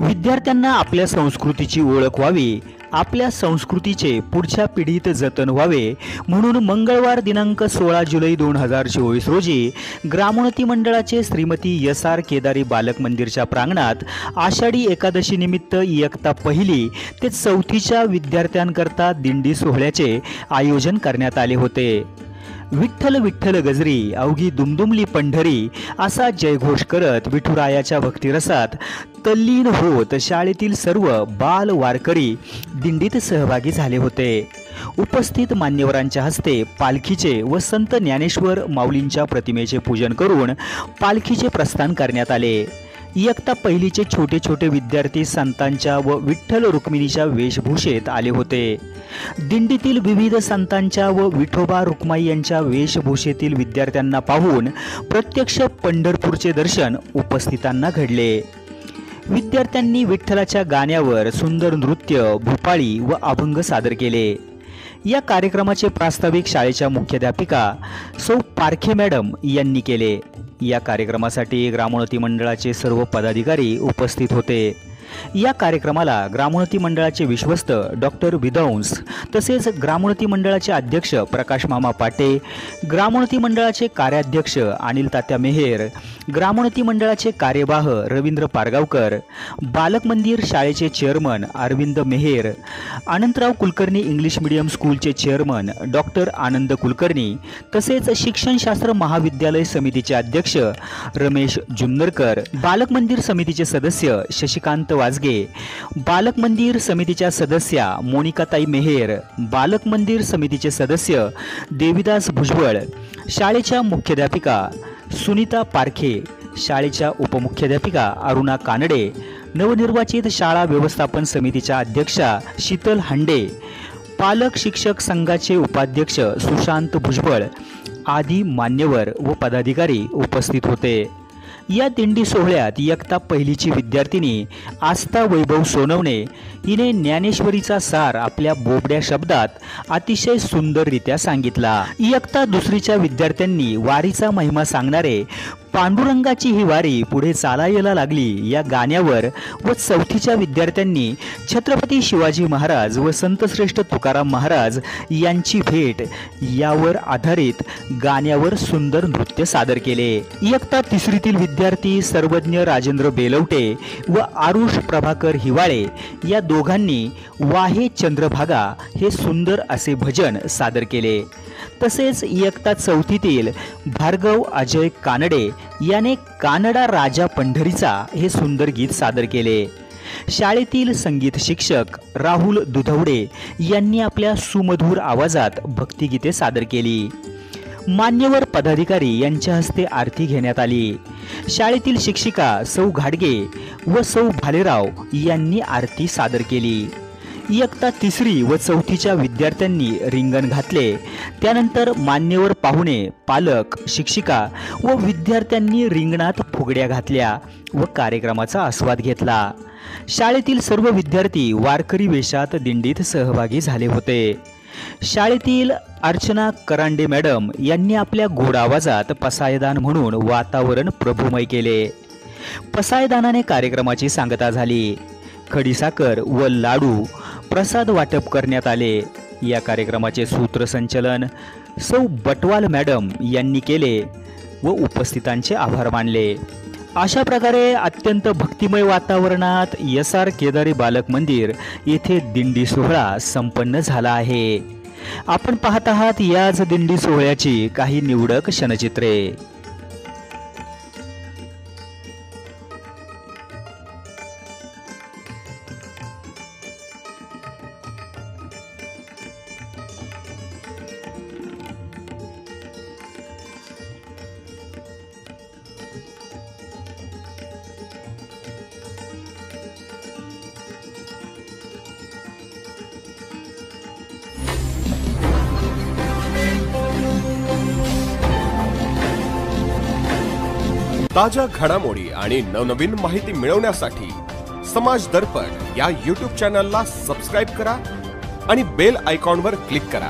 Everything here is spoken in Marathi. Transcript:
विद्यार्थ्यांना आपल्या संस्कृतीची ओळख व्हावी, आपल्या संस्कृतीचे पुढच्या पिढीत जतन व्हावे म्हणून मंगळवार दिनांक 16 जुलै 2024 रोजी ग्रामोन्नती मंडळाचे श्रीमती एस.आर. केदारी बालक मंदिरच्या प्रांगणात आषाढी एकादशी निमित्त इयत्ता पहिली ते चौथीच्या विद्यार्थ्यांकरता दिंडी सोहळ्याचे आयोजन करण्यात आले होते। विठ्ठल विठ्ठल गजरी अवघी दुमदुमली पंढरी असा जयघोष करत विठुरायाच्या भक्तिरसात तल्लीन होत शाळेतील सर्व बाल वारकरी दिंडीत सहभागी झाले होते। उपस्थित मान्यवरांच्या हस्ते पालखीचे व संत ज्ञानेश्वर माऊलींच्या प्रतिमेचे पूजन करून पालखीचे प्रस्थान करण्यात आले। इयत्ता पहिलीचे छोटे छोटे विद्यार्थी संतांच्या व विठ्ठल रुक्मिणीच्या वेशभूषेत आले होते। दिंडीतील विविध संतांच्या व विठोबा रुक्माई यांच्या वेशभूषेतील विद्यार्थ्यांना पाहून प्रत्यक्ष पंढरपूरचे दर्शन उपस्थितांना घडले। विद्यार्थ्यांनी विठ्ठलाच्या गाण्यावर सुंदर नृत्य, भूपाळी व अभंग सादर केले। या कार्यक्रमाचे प्रास्ताविक शाळेच्या मुख्याध्यापिका सौ पारखे मॅडम यांनी केले। या कार्यक्रमासाठी ग्रामोन्नती मंडळाचे सर्व पदाधिकारी उपस्थित होते। या कार्यक्रमाला ग्रामोन्नती मंडळाचे विश्वस्त डॉक्टर विदंस तसेच ग्रामोन्नती मंडळाचे अध्यक्ष प्रकाश मामा पाटे, ग्रामोन्नती मंडळाचे कार्याध्यक्ष अनिल तात्या मेहेर, ग्रामोन्नती मंडळाचे कार्यवाह रवींद्र पारगावकर, बालक मंदिर शाळेचे चेअरमन अरविंद मेहेर, अनंतराव कुलकर्णी इंग्लिश मीडियम स्कूलचे चेअरमन डॉक्टर आनंद कुलकर्णी तसेच शिक्षणशास्त्र महाविद्यालय समितीचे अध्यक्ष रमेश जुन्नरकर, बालक मंदिर समितीचे सदस्य शशिकांत वाजगे, बालक मंदिर समितीच्या सदस्या मोनिकाताई मेहेर, बालक मंदिर समितीचे सदस्य देविदास भुजबळ, शाळेच्या मुख्याध्यापिका सुनीता पारखे, शाळेच्या उपमुख्याध्यापिका अरुणा कानडे, नवनिर्वाचित शाळा व्यवस्थापन समितीच्या अध्यक्षा शीतल हांडे, पालक शिक्षक संघाचे उपाध्यक्ष सुशांत भुजबळ आदी मान्यवर व पदाधिकारी उपस्थित होते। या दिंडी सोहळ्यात इयत्ता पहिलीची विद्यार्थिनी आस्था वैभव सोनवणे हिने ज्ञानेश्वरीचा सार आपल्या बोबड्या शब्दात अतिशय सुंदररित्या सांगितला। इयत्ता दुसरीच्या विद्यार्थ्यांनी वारीचा महिमा सांगणारे पांडुरंगाची ही वारी पुढे चालायला लागली या गाण्यावर व चौथीच्या विद्यार्थ्यांनी छत्रपती शिवाजी महाराज व संतश्रेष्ठ तुकाराम महाराज यांची भेट यावर आधारित गाण्यावर सुंदर नृत्य सादर केले। इयत्ता तिसरीतील विद्यार्थी सर्वज्ञ राजेंद्र बेलवटे व आरुष प्रभाकर हिवाळे या दोघांनी वाहे चंद्रभागा हे सुंदर असे भजन सादर केले। तसेच इयत्ता चौथीतील भार्गव अजय कानडे याने कानडा राजा पंढरीचा हे सुंदर गीत सादर केले। शाळेतील संगीत शिक्षक राहुल दुधवडे यांनी आपल्या सुमधुर आवाजात भक्तिगीते सादर केली। मान्यवर पदाधिकारी यांच्या हस्ते आरती घेण्यात आली। शाळेतील शिक्षिका सौ घाडगे व सौ भालेराव यांनी आरती सादर केली। इयत्ता तिसरी व चौथीच्या विद्यार्थ्यांनी रिंगण घातले। त्यानंतर मान्यवर पाहुणे, पालक, शिक्षिका व विद्यार्थ्यांनी रिंगणात फुगड्या घातल्या व कार्यक्रमाचा आस्वाद घेतला। शाळेतील सर्व विद्यार्थी वारकरी वेशात दिंडीत सहभागी झाले होते। शाळेतील अर्चना करांडे मॅडम यांनी आपल्या गोड आवाजात पसायदान म्हणून वातावरण प्रभुमय केले। पसायदानाने कार्यक्रमाची सांगता झाली। खडीसाखर व लाडू प्रसाद वाटप करण्यात आले। या कार्यक्रमाचे सूत्रसंचलन सौ बटवाल मॅडम यांनी केले व उपस्थितांचे आभार मानले। अशा प्रकारे अत्यंत भक्तिमय वातावरणात एस.आर. केदारी बालक मंदिर येथे दिंडी सोहळा संपन्न झाला आहे। आपण पाहत आहात याच दिंडी सोहळ्याची काही निवडक क्षणचित्रे। ताज्या घडामोडी आणि नवनवीन माहिती मिळवण्यासाठी समाज दर्पण या YouTube चॅनलला सबस्क्राइब करा आणि बेल आयकॉनवर क्लिक करा।